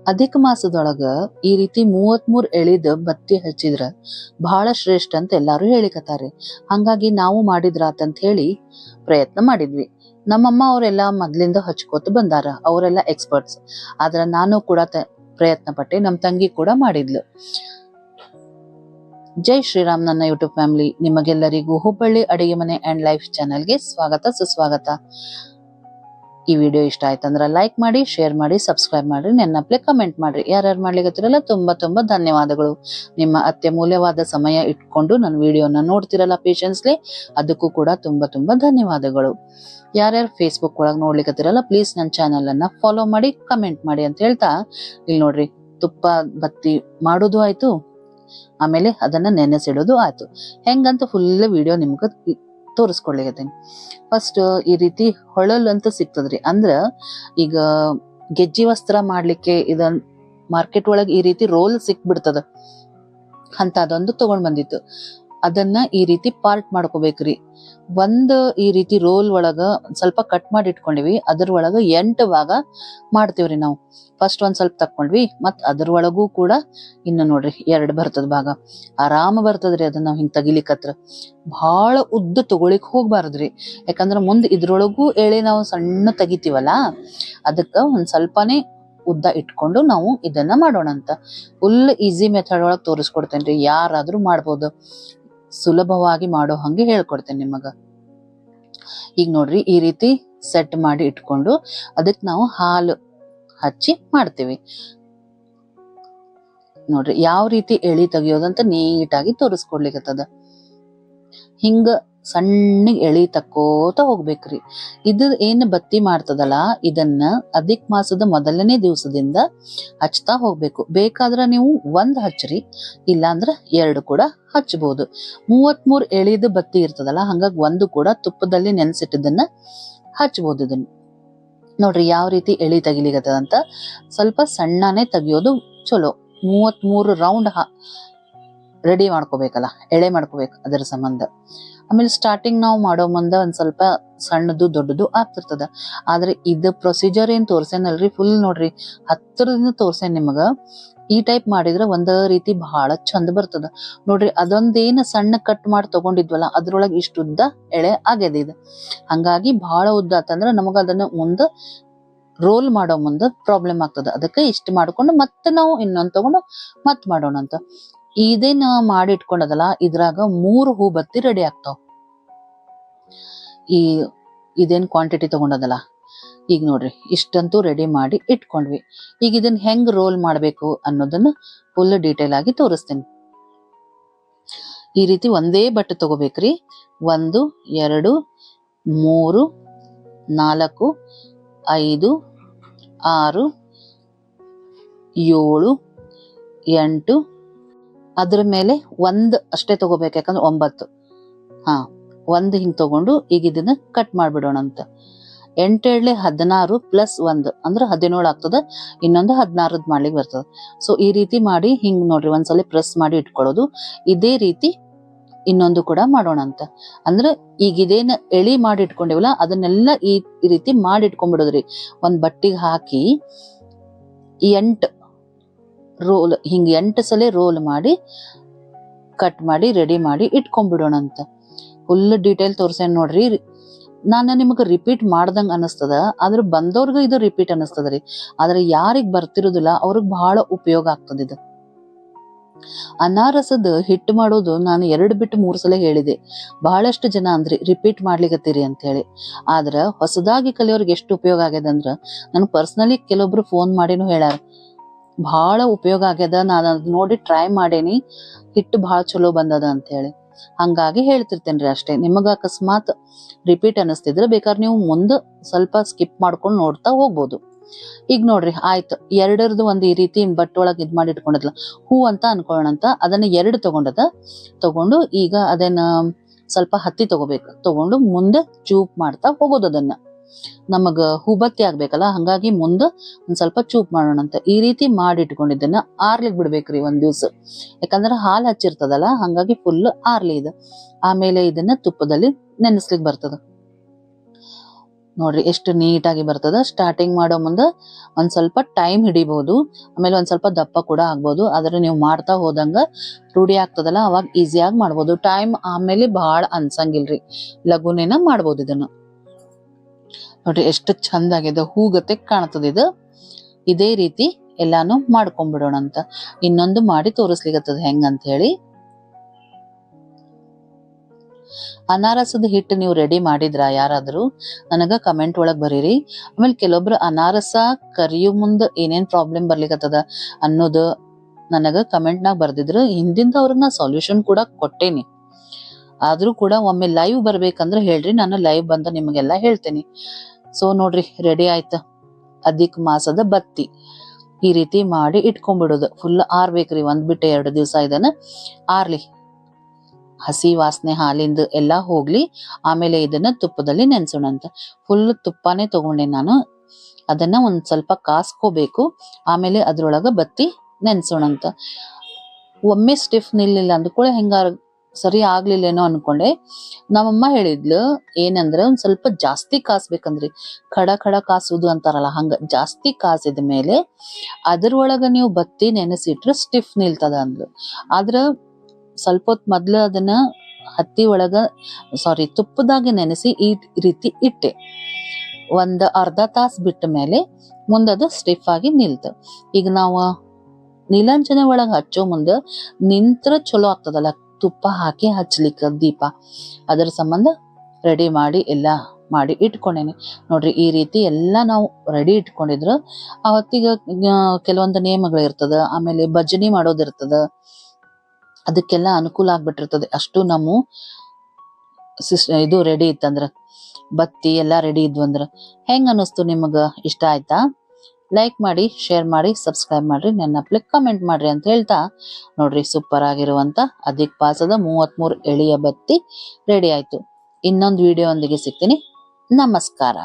ಅಧಿಕ ಮಾಸದೊಳಗ ಈ ರೀತಿ 33 ಎಳಿದ ಬತ್ತಿ ಹಚ್ಚಿದ್ರ ಬಹಳ ಶ್ರೇಷ್ಠ ಅಂತ ಎಲ್ಲಾರು ಹೇಳಿಕತಾರಿ. ಹಂಗಾಗಿ ನಾವು ಮಾಡಿದ್ರಾತಂತ ಹೇಳಿ ಪ್ರಯತ್ನ ಮಾಡಿದ್ವಿ. ನಮ್ಮಮ್ಮ ಅವರೆಲ್ಲ ಮೊದ್ಲಿಂದ ಹಚ್ಕೋತ ಬಂದಾರ, ಅವರೆಲ್ಲ ಎಕ್ಸ್ಪರ್ಟ್ಸ್. ಆದ್ರ ನಾನು ಕೂಡ ಪ್ರಯತ್ನ ಪಟ್ಟೆ, ನಮ್ ತಂಗಿ ಕೂಡ ಮಾಡಿದ್ಲು. ಜೈ ಶ್ರೀರಾಮ್ ನನ್ನ ಯೂಟ್ಯೂಬ್ ಫ್ಯಾಮಿಲಿ. ನಿಮಗೆಲ್ಲರಿಗೂ ಹುಬ್ಬಳ್ಳಿ ಅಡಿಗೆ ಮನೆ ಅಂಡ್ ಲೈಫ್ ಚಾನೆಲ್ಗೆ ಸ್ವಾಗತ ಸುಸ್ವಾಗತ. ಈ ವಿಡಿಯೋ ಇಷ್ಟ ಆಯ್ತಂದ್ರ ಲೈಕ್ ಮಾಡಿ, ಶೇರ್ ಮಾಡಿ, ಸಬ್ಸ್ಕ್ರೈಬ್ ಮಾಡ್ರಿ, ನೆನಪ್ಲೆ ಕಮೆಂಟ್ ಮಾಡ್ರಿ. ಯಾರ್ಯಾರು ಮಾಡ್ಲಿಕತ್ತಿರಲ್ಲ ತುಂಬಾ ತುಂಬಾ ಧನ್ಯವಾದಗಳು. ನಿಮ್ಮ ಅತ್ಯಮೂಲ್ಯವಾದ ಸಮಯ ಇಟ್ಕೊಂಡು ನನ್ನ ವಿಡಿಯೋನ ನೋಡ್ತಿರಲ್ಲ ಪೇಷನ್ಸ್ಲಿ, ಅದಕ್ಕೂ ಕೂಡ ತುಂಬಾ ತುಂಬಾ ಧನ್ಯವಾದಗಳು. ಯಾರ್ಯಾರು ಫೇಸ್ಬುಕ್ ಒಳಗೆ ನೋಡ್ಲಿಕತ್ತಿರಲ್ಲ ಪ್ಲೀಸ್ ನನ್ನ ಚಾನೆಲ್ ಅನ್ನ ಫಾಲೋ ಮಾಡಿ, ಕಮೆಂಟ್ ಮಾಡಿ ಅಂತ ಹೇಳ್ತಾ, ಇಲ್ಲಿ ನೋಡ್ರಿ ತುಪ್ಪ ಬತ್ತಿ ಮಾಡೋದು ಆಯ್ತು, ಆಮೇಲೆ ಅದನ್ನ ನೆನೆಸಿಡೋದು ಆಯ್ತು. ಹೆಂಗಂತ ಫುಲ್ ವಿಡಿಯೋ ನಿಮ್ಗ ತೋರಿಸ್ಕೊಡ್ಲಿಕತ್ತೀನಿ. ಫಸ್ಟ್ ಈ ರೀತಿ ಹೊಳಲ್ ಅಂತ ಸಿಗ್ತದ್ರಿ. ಅಂದ್ರ ಈಗ ಗೆಜ್ಜಿ ವಸ್ತ್ರ ಮಾಡ್ಲಿಕ್ಕೆ ಇದನ್ ಮಾರ್ಕೆಟ್ ಒಳಗ್ ಈ ರೀತಿ ರೋಲ್ ಸಿಕ್ಬಿಡ್ತದ ಅಂತ ಅದೊಂದು ತಗೊಂಡ್ ಬಂದಿತ್ತು. ಅದನ್ನ ಈ ರೀತಿ ಪಾರ್ಟ್ ಮಾಡ್ಕೋಬೇಕ್ರಿ. ಒಂದ್ ಈ ರೀತಿ ರೋಲ್ ಒಳಗ ಸ್ವಲ್ಪ ಕಟ್ ಮಾಡಿ ಇಟ್ಕೊಂಡಿವಿ, ಅದ್ರ ಒಳಗ 8 ಭಾಗ ಮಾಡ್ತೇವ್ರಿ ನಾವು. ಫಸ್ಟ್ ಒಂದ್ ಸ್ವಲ್ಪ ತಕೊಂಡ್ವಿ, ಮತ್ ಅದ್ರ ಒಳಗೂ ಕೂಡ ಇನ್ನು ನೋಡ್ರಿ 2 ಬರ್ತದ ಭಾಗ. ಆರಾಮ ಬರ್ತದ್ರಿ ಅದನ್ನ ನಾವ್ ಹಿಂಗ್ ತಗಿಲಿಕ್ಕತ್ರ. ಬಹಳ ಉದ್ದ ತಗೊಳಿಕ್ ಹೋಗ್ಬಾರ್ದ್ರಿ, ಯಾಕಂದ್ರ ಮುಂದ್ ಇದ್ರೊಳಗೂ ಎಳೆ ನಾವು ಸಣ್ಣ ತೆಗಿತೀವಲ್ಲ, ಅದಕ್ಕ ಒಂದ್ ಸ್ವಲ್ಪನೇ ಉದ್ದ ಇಟ್ಕೊಂಡು ನಾವು ಇದನ್ನ ಮಾಡೋಣ ಅಂತ. ಫುಲ್ ಈಸಿ ಮೆಥಡ್ ಒಳಗ್ ತೋರಿಸ್ಕೊಡ್ತೇನ್ರಿ, ಯಾರಾದ್ರೂ ಮಾಡ್ಬೋದು. ಸುಲಭವಾಗಿ ಮಾಡೋ ಹಂಗೆ ಹೇಳ್ಕೊಡ್ತೇನೆ ನಿಮಗ. ಈಗ ನೋಡ್ರಿ ಈ ರೀತಿ ಸೆಟ್ ಮಾಡಿ ಇಟ್ಕೊಂಡು ಅದಕ್ ನಾವು ಹಾಲು ಹಚ್ಚಿ ಮಾಡ್ತೀವಿ. ನೋಡ್ರಿ ಯಾವ ರೀತಿ ಎಳಿ ತೆಗಿಯೋದಂತ ನೀಟಾಗಿ ತೋರಿಸ್ಕೊಡ್ಲಿಕ್ಕತ್ತದ. ಹಿಂಗ ಸಣ್ಣಗ್ ಎಳಿ ತಕ್ಕೋತ ಹೋಗ್ಬೇಕ್ರಿ. ಇದ ಏನ್ ಬತ್ತಿ ಮಾಡ್ತದಲ್ಲ, ಇದನ್ನ ಅಧಿಕ ಮಾಸದ ಮೊದಲನೇ ದಿವಸದಿಂದ ಹಚ್ತಾ ಹೋಗ್ಬೇಕು. ಬೇಕಾದ್ರ ನೀವು 1 ಹಚ್ಚ್ರಿ, ಇಲ್ಲಾಂದ್ರ 2 ಕೂಡ ಹಚ್ಬಹುದು. 33 ಎಳಿದ ಬತ್ತಿ ಇರ್ತದಲ್ಲ, ಹಂಗಾಗಿ 1 ಕೂಡ ತುಪ್ಪದಲ್ಲಿ ನೆನ್ಸಿಟ್ಟಿದ್ದನ್ನ ಹಚ್ಬಹುದು. ಇದನ್ನ ನೋಡ್ರಿ ಯಾವ ರೀತಿ ಎಳಿ ತೆಗಿಲಿಕತ್ತದಂತ. ಸ್ವಲ್ಪ ಸಣ್ಣನೆ ತೆಗಿಯೋದು ಚಲೋ. 33 ರೌಂಡ್ ರೆಡಿ ಮಾಡ್ಕೋಬೇಕಲ್ಲ, ಎಳೆ ಮಾಡ್ಕೋಬೇಕು ಅದರ ಸಂಬಂಧ. ಆಮೇಲೆ ಸ್ಟಾರ್ಟಿಂಗ್ ನಾವು ಮಾಡೋ ಮುಂದ ಒಂದ್ ಸ್ವಲ್ಪ ಸಣ್ಣದು ದೊಡ್ಡದು ಆಗ್ತಿರ್ತದ. ಆದ್ರೆ ಇದು ಪ್ರೊಸೀಜರ್ ಏನ್ ತೋರ್ಸೇನಲ್ರಿ, ಫುಲ್ ನೋಡ್ರಿ ಹತ್ತಿರದಿಂದ ತೋರ್ಸೇನ್ ನಿಮಗ. ಈ ಟೈಪ್ ಮಾಡಿದ್ರೆ ಒಂದ ರೀತಿ ಬಹಳ ಚಂದ ಬರ್ತದ. ನೋಡ್ರಿ ಅದೊಂದೇನ್ ಸಣ್ಣ ಕಟ್ ಮಾಡಿ ತಗೊಂಡಿದ್ವಲ್ಲ, ಅದ್ರೊಳಗೆ ಇಷ್ಟು ಉದ್ದ ಎಳೆ ಆಗ್ಯದ ಇದು. ಹಂಗಾಗಿ ಬಹಳ ಉದ್ದ ಆತಂದ್ರ ನಮಗ ಅದನ್ನ ಮುಂದ ರೋಲ್ ಮಾಡೋ ಮುಂದ ಪ್ರಾಬ್ಲಮ್ ಆಗ್ತದ. ಅದಕ್ಕೆ ಇಷ್ಟ ಮಾಡ್ಕೊಂಡು ಮತ್ತೆ ನಾವು ಇನ್ನೊಂದ್ ತಗೊಂಡು ಮತ್ ಮಾಡೋಣ ಅಂತ. ಇದೇನ ಮಾಡಿ ಇಟ್ಕೊಂಡದಲ್ಲ, ಇದ್ರಾಗ 3 ಹೂ ಬತ್ತಿ ರೆಡಿ ಆಗ್ತಾವ. ಇದೇನ್ ಕ್ವಾಂಟಿಟಿ ತಗೊಂಡದಲ್ಲ, ಈಗ ನೋಡ್ರಿ ಇಷ್ಟಂತೂ ರೆಡಿ ಮಾಡಿ ಇಟ್ಕೊಂಡ್ವಿ. ಈಗ ಇದನ್ನ ಹೆಂಗ್ ರೋಲ್ ಮಾಡ್ಬೇಕು ಅನ್ನೋದನ್ನ ಫುಲ್ ಡೀಟೇಲ್ ಆಗಿ ತೋರಿಸ್ತೇನೆ. ಈ ರೀತಿ ಒಂದೇ ಬಟ್ಟೆ ತಗೋಬೇಕ್ರಿ. 1 2 3 4 5 6 7 8 ಅದ್ರ ಮೇಲೆ 1 ಅಷ್ಟೇ ತಗೋಬೇಕು, ಯಾಕಂದ್ರೆ 9. 1 ಹಿಂಗ್ ತಗೊಂಡು ಈಗ ಇದನ್ನ ಕಟ್ ಮಾಡ್ಬಿಡೋಣ ಅಂತ. 8 ಎಳ್ಳೆ 16 ಪ್ಲಸ್ 1 ಅಂದ್ರೆ 17 ಆಗ್ತದ. ಇನ್ನೊಂದು 16 ಮಾಡ್ಲಿಕ್ಕೆ ಬರ್ತದ. ಸೊ ಈ ರೀತಿ ಮಾಡಿ ಹಿಂಗ್ ನೋಡ್ರಿ ಒಂದ್ಸಲ ಪ್ರೆಸ್ ಮಾಡಿ ಇಟ್ಕೊಳ್ಳೋದು. ಇದೇ ರೀತಿ ಇನ್ನೊಂದು ಕೂಡ ಮಾಡೋಣ ಅಂತ. ಅಂದ್ರೆ ಈಗ ಇದೇನ್ ಎಳಿ ಮಾಡಿ ಇಟ್ಕೊಂಡಿವಲ್ಲ, ಅದನ್ನೆಲ್ಲ ಈ ರೀತಿ ಮಾಡಿ ಇಟ್ಕೊಂಡ್ಬಿಡೋದ್ರಿ. ಒಂದ್ ಬಟ್ಟಿಗೆ ಹಾಕಿ 8 ರೋಲ್, ಹಿಂಗ್ 8 ಸಲ ರೋಲ್ ಮಾಡಿ ಕಟ್ ಮಾಡಿ ರೆಡಿ ಮಾಡಿ ಇಟ್ಕೊಂಡ್ಬಿಡೋಣ ಅಂತ. ಫುಲ್ ಡೀಟೇಲ್ ತೋರ್ಸೇನ್ ನೋಡ್ರಿ. ನಾನು ನಿಮಗ ರಿಪೀಟ್ ಮಾಡ್ದಂಗ ಅನಸ್ತದ, ಆದ್ರೆ ಬಂದವ್ರಿಗ ಇದು ರಿಪೀಟ್ ಅನಸ್ತದ್ರಿ. ಆದ್ರೆ ಯಾರಿಗ್ ಬರ್ತಿರೋದಿಲ್ಲ ಅವ್ರಿಗೆ ಬಹಳ ಉಪಯೋಗ ಆಗ್ತದ ಇದು. ಅನಾರಸದ ಹಿಟ್ಟು ಮಾಡೋದು ನಾನು 2 ಬಿಟ್ಟು 3 ಸಲ ಹೇಳಿದೆ. ಬಹಳಷ್ಟು ಜನ ಅಂದ್ರಿ ರಿಪೀಟ್ ಮಾಡ್ಲಿಕತ್ತೀರಿ ಅಂತ ಹೇಳಿ. ಆದ್ರ ಹೊಸದಾಗಿ ಕಲಿಯೋರ್ಗೆ ಎಷ್ಟು ಉಪಯೋಗ ಆಗ್ಯದಂದ್ರ, ನನ್ ಪರ್ಸನಲಿ ಕೆಲವೊಬ್ರು ಫೋನ್ ಮಾಡಿನೂ ಹೇಳ್ಯಾರ, ಬಹಳ ಉಪಯೋಗ ಆಗ್ಯದ, ನಾನು ಅದ್ ನೋಡಿ ಟ್ರೈ ಮಾಡೇನಿ, ಹಿಟ್ಟು ಬಹಳ ಚಲೋ ಬಂದದ ಅಂತ ಹೇಳಿ. ಹಂಗಾಗಿ ಹೇಳ್ತಿರ್ತೇನ್ರಿ ಅಷ್ಟೇ. ನಿಮಗ ಅಕಸ್ಮಾತ್ ರಿಪೀಟ್ ಅನಿಸ್ತಿದ್ರೆ ಬೇಕಾದ್ರೆ ನೀವು ಮುಂದೆ ಸ್ವಲ್ಪ ಸ್ಕಿಪ್ ಮಾಡ್ಕೊಂಡು ನೋಡ್ತಾ ಹೋಗ್ಬೋದು. ಈಗ ನೋಡ್ರಿ ಆಯ್ತು, 2ರದ್ದು ಒಂದ್ ಈ ರೀತಿ ಬಟ್ಟೊಳಗ್ ಇದ್ ಮಾಡಿ ಇಟ್ಕೊಂಡದ್ಲ, ಹೂ ಅಂತ ಅನ್ಕೊಳ್ಳೋಣ ಅಂತ. ಅದನ್ನ 2 ತಗೊಂಡು ಈಗ ಅದನ್ನ ಸ್ವಲ್ಪ ಹತ್ತಿ ತಗೊಂಡು ಮುಂದೆ ಚೂಪ್ ಮಾಡ್ತಾ ಹೋಗೋದು. ಅದನ್ನ ನಮಗ ಹೂಬತ್ತಿ ಆಗ್ಬೇಕಲ್ಲ, ಹಂಗಾಗಿ ಮುಂದೆ ಒಂದ್ ಸ್ವಲ್ಪ ಚೂಪ್ ಮಾಡೋಣ ಅಂತ ಈ ರೀತಿ ಮಾಡಿ ಇಟ್ಕೊಂಡಿದ್ದನ್ನ ಆರ್ಲಿಕ್ ಬಿಡ್ಬೇಕ್ರಿ 1 ದಿವ್ಸ. ಯಾಕಂದ್ರೆ ಹಾಲು ಹಚ್ಚಿರ್ತದಲ್ಲ, ಹಂಗಾಗಿ ಫುಲ್ ಆರ್ಲಿ ಇದೆ. ಆಮೇಲೆ ಇದನ್ನ ತುಪ್ಪದಲ್ಲಿ ನೆನೆಸ್ಲಿಕ್ ಬರ್ತದ. ನೋಡ್ರಿ ಎಷ್ಟು ನೀಟಾಗಿ ಬರ್ತದ. ಸ್ಟಾರ್ಟಿಂಗ್ ಮಾಡೋ ಮುಂದೆ ಒಂದ್ ಸ್ವಲ್ಪ ಟೈಮ್ ಹಿಡಿಬಹುದು, ಆಮೇಲೆ ಒಂದ್ ಸ್ವಲ್ಪ ದಪ್ಪ ಕೂಡ ಆಗ್ಬೋದು. ಆದ್ರೆ ನೀವು ಮಾಡ್ತಾ ಹೋದಂಗ ರೂಢಿ ಆಗ್ತದಲ್ಲ, ಅವಾಗ ಈಸಿಯಾಗಿ ಮಾಡ್ಬೋದು. ಟೈಮ್ ಆಮೇಲೆ ಬಹಳ ಅನ್ಸಂಗಿಲ್ರಿ, ಲಘುನೇನ ಮಾಡ್ಬೋದು ಇದನ್ನ. ನೋಡ್ರಿ ಎಷ್ಟು ಚಂದ ಆಗಿದೆ, ಹೂಗತ್ತೆ ಕಾಣ್ತದ ಇದು. ಇದೇ ರೀತಿ ಎಲ್ಲಾನು ಮಾಡ್ಕೊಂಡ್ಬಿಡೋಣ ಅಂತ. ಇನ್ನೊಂದು ಮಾಡಿ ತೋರಿಸ್ಲಿಕ್ಕತ್ತದ ಹೆಂಗಂತ ಹೇಳಿ. ಅನಾರಸದ ಹಿಟ್ಟು ನೀವು ರೆಡಿ ಮಾಡಿದ್ರ ಯಾರಾದ್ರೂ ನನಗ ಕಮೆಂಟ್ ಒಳಗ್ ಬರೀರಿ. ಆಮೇಲೆ ಕೆಲವೊಬ್ರು ಅನಾರಸ ಕರಿಯೋ ಮುಂದ ಏನೇನ್ ಪ್ರಾಬ್ಲಮ್ ಬರ್ಲಿಕ್ಕತ್ತದ ಅನ್ನೋದು ನನಗ ಕಮೆಂಟ್ ನಾಗ ಬರ್ದಿದ್ರು. ಹಿಂದಿಂದ ಅವ್ರನ್ನ ಸೊಲ್ಯೂಷನ್ ಕೂಡ ಕೊಟ್ಟೇನಿ. ಆದ್ರೂ ಕೂಡ ಒಮ್ಮೆ ಲೈವ್ ಬರ್ಬೇಕಂದ್ರೆ ಹೇಳ್ರಿ, ನಾನು ಲೈವ್ ಬಂದ ನಿಮಗೆಲ್ಲ ಹೇಳ್ತೇನೆ. ಸೊ ನೋಡ್ರಿ ರೆಡಿ ಆಯ್ತ ಅಧಿಕ ಮಾಸದ ಬತ್ತಿ. ಈ ರೀತಿ ಮಾಡಿ ಇಟ್ಕೊಂಡ್ಬಿಡೋದು. ಫುಲ್ ಆರ್ಬೇಕ್ರಿ, ಒಂದ್ ಬಿಟ್ಟು 2 ದಿವಸ ಇದನ್ನ ಆರ್ಲಿ, ಹಸಿ ವಾಸನೆ ಹಾಲಿಂದ ಎಲ್ಲಾ ಹೋಗ್ಲಿ. ಆಮೇಲೆ ಇದನ್ನ ತುಪ್ಪದಲ್ಲಿ ನೆನ್ಸೋಣ ಅಂತ. ಫುಲ್ ತುಪ್ಪನೇ ತಗೊಂಡೆ ನಾನು. ಅದನ್ನ ಒಂದ್ ಸ್ವಲ್ಪ ಕಾಸ್ಕೋಬೇಕು. ಆಮೇಲೆ ಅದ್ರೊಳಗ ಬತ್ತಿ ನೆನ್ಸೋಣ ಅಂತ. ಒಮ್ಮೆ ಸ್ಟಿಫ್ ನಿಲ್ಲಿಲ್ಲ ಅಂದ್ಕೊಳ್ಳೆ ಹೆಂಗಾರ ಸರಿ ಆಗ್ಲಿಲ್ಲೇನೋ ಅನ್ಕೊಂಡೆ. ನಮ್ಮಮ್ಮ ಹೇಳಿದ್ಲು ಏನಂದ್ರೆ ಒಂದ್ ಸ್ವಲ್ಪ ಜಾಸ್ತಿ ಕಾಸ್ಬೇಕಂದ್ರಿ, ಖಡ ಖಡ ಕಾಸುದು ಅಂತಾರಲ್ಲ ಹಂಗ ಜಾಸ್ತಿ ಕಾಸಿದ ಮೇಲೆ ಅದ್ರೊಳಗ ನೀವು ಬತ್ತಿ ನೆನೆಸಿಟ್ರೆ ಸ್ಟಿಫ್ ನಿಲ್ತದ ಅಂದ್ಲು. ಆದ್ರ ಸ್ವಲ್ಪ ಹೊತ್ತು ಮೊದ್ಲು ಅದನ್ನ ತುಪ್ಪದಾಗ ನೆನೆಸಿ ಈ ರೀತಿ ಇಟ್ಟೆ. ಒಂದ್ ಅರ್ಧ ತಾಸ್ ಬಿಟ್ಟ ಮೇಲೆ ಮುಂದದು ಸ್ಟಿಫ್ ಆಗಿ ನಿಲ್ತ. ಈಗ ನಾವು ನೀಲಾಂಜನೆ ಒಳಗ ಹಚ್ಚೋ ಮುಂದ ನಿಂತ್ರ ಚಲೋ ಆಗ್ತದಲ್ಲ, ತುಪ್ಪ ಹಾಕಿ ಹಚ್ಲಿಕ್ಕ ದೀಪ. ಅದರ ಸಂಬಂಧ ರೆಡಿ ಮಾಡಿ ಎಲ್ಲಾ ಮಾಡಿ ಇಟ್ಕೊಂಡೇನೆ. ನೋಡ್ರಿ ಈ ರೀತಿ ಎಲ್ಲಾ ನಾವು ರೆಡಿ ಇಟ್ಕೊಂಡಿದ್ರ ಅವತ್ತಿಗ ಕೆಲವೊಂದು ನಿಯಮಗಳು ಇರ್ತದ. ಆಮೇಲೆ ಭಜನಿ ಮಾಡೋದಿರ್ತದ, ಅದಕ್ಕೆಲ್ಲ ಅನುಕೂಲ ಆಗ್ಬಿಟ್ಟಿರ್ತದೆ. ಅಷ್ಟು ನಮ್ಮ ಇದು ರೆಡಿ ಇತ್ತಂದ್ರ, ಬತ್ತಿ ಎಲ್ಲಾ ರೆಡಿ ಇದ್ವು ಅಂದ್ರ. ಹೆಂಗ ಅನ್ನಿಸ್ತು ನಿಮಗ? ಇಷ್ಟ ಆಯ್ತಾ? ಲೈಕ್ ಮಾಡಿ, ಶೇರ್ ಮಾಡಿ, ಸಬ್ಸ್ಕ್ರೈಬ್ ಮಾಡ್ರಿ, ನನ್ನ ಕಮೆಂಟ್ ಮಾಡ್ರಿ ಅಂತ ಹೇಳ್ತಾ ನೋಡ್ರಿ ಸೂಪರ್ ಆಗಿರುವಂತ ಅಧಿಕ ಮಾಸದ 33 ಎಳೆಯ ಬತ್ತಿ ರೆಡಿ ಆಯ್ತು. ಇನ್ನೊಂದು ವಿಡಿಯೋ ಒಂದಿಗೆ ಸಿಗ್ತೀನಿ. ನಮಸ್ಕಾರ.